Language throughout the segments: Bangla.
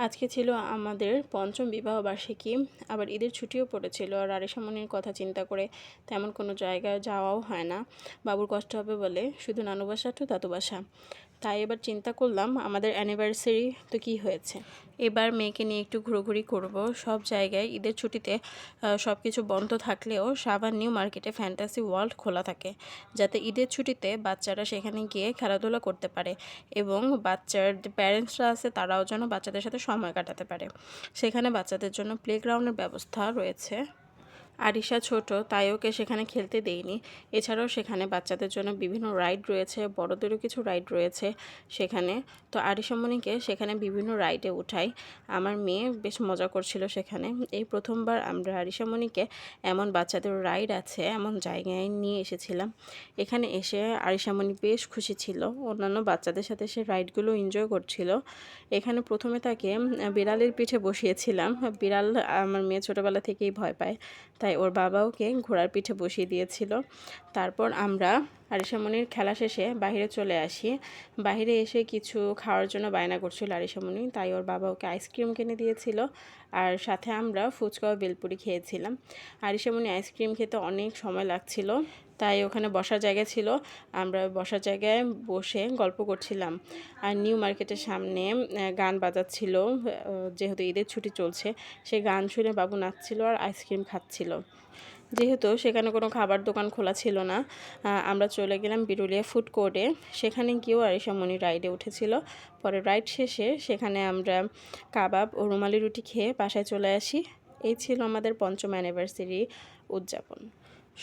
আজকে ছিল আমাদের পঞ্চম বিবাহ বার্ষিকী, আবার ঈদের ছুটিও পড়েছিল। আর আরিশামণির কথা চিন্তা করে তেমন কোনো জায়গায় যাওয়াও হয় না, বাবুর কষ্ট হবে বলে। শুধু নানু বাসা তো দাদু বাসা। তাই এবার চিন্তা করলাম আমাদের অ্যানিভার্সারি তো কী হয়েছে, এবার মেয়েকে নিয়ে একটু ঘোরাঘুরি করব। সব জায়গায় ঈদের ছুটিতে সব কিছু বন্ধ থাকলেও সাভার নিউ মার্কেটে ফ্যান্টাসি ওয়ার্ল্ড খোলা থাকে, যাতে ঈদের ছুটিতে বাচ্চারা সেখানে গিয়ে খেলাধুলা করতে পারে এবং বাচ্চার যে প্যারেন্টসরা আছে তারাও যেন বাচ্চাদের সাথে সময় কাটাতে পারে। সেখানে বাচ্চাদের জন্য প্লেগ্রাউন্ডের ব্যবস্থা রয়েছে। আরিশা ছোট, তাই ওকে সেখানে খেলতে দেইনি। এছাড়াও সেখানে বাচ্চাদের জন্য বিভিন্ন রাইড রয়েছে, বড়দেরও কিছু রাইড রয়েছে সেখানে। তো আরিশামণিকে সেখানে বিভিন্ন রাইডে উঠাই। আমার মেয়ে বেশ মজা করছিল সেখানে। এই প্রথমবার আমরা আরিশামণিকে এমন বাচ্চাদের রাইড আছে এমন জায়গায় নিয়ে এসেছিলাম। এখানে এসে আরিশামণি বেশ খুশি ছিল, অন্যান্য বাচ্চাদের সাথে সে রাইডগুলো এনজয় করছিল। এখানে প্রথমে তাকে বিড়ালের পিঠে বসিয়েছিলাম। বিড়াল আমার মেয়ে ছোটোবেলা থেকেই ভয় পায়, তাই ওর বাবা ওকে ঘোড়ার পিঠে বসিয়ে দিয়েছিল। তারপর আমরা আরিশামণির খেলা শেষে বাইরে চলে আসি। বাইরে এসে কিছু খাওয়ার জন্য বায়না করছিল আরিশামণি, তাই ওর বাবা ওকে আইসক্রিম কিনে দিয়েছিল। আর সাথে আমরা ফুচকা ও বেলপুরি খেয়েছিলাম। আরিশামণি আইসক্রিম খেতে অনেক সময় লাগছিল, তাই ওখানে বসার জায়গা ছিল, আমরা বসার জায়গায় বসে গল্প করছিলাম। আর নিউ মার্কেটের সামনে গান বাজাচ্ছিল, যেহেতু ঈদের ছুটি চলছে। সে গান শুনে বাবু নাচছিল আর আইসক্রিম খাচ্ছিল। যেহেতু সেখানে কোনো খাবার দোকান খোলা ছিল না, আমরা চলে গেলাম বিরুলিয়া ফুড কোর্টে। সেখানে গিয়েও আরিশামণি রাইডে উঠেছিল। পরে রাইড শেষে সেখানে আমরা কাবাব ও রুমালি রুটি খেয়ে বাসায় চলে আসি। এই ছিল আমাদের পঞ্চম অ্যানিভার্সারি উদযাপন।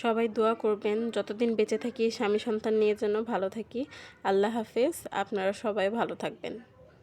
সবাই দোয়া করবেন যতদিন বেঁচে থাকি স্বামী সন্তান নিয়ে যেন ভালো থাকি। আল্লাহ হাফেজ। আপনারা সবাই ভালো থাকবেন।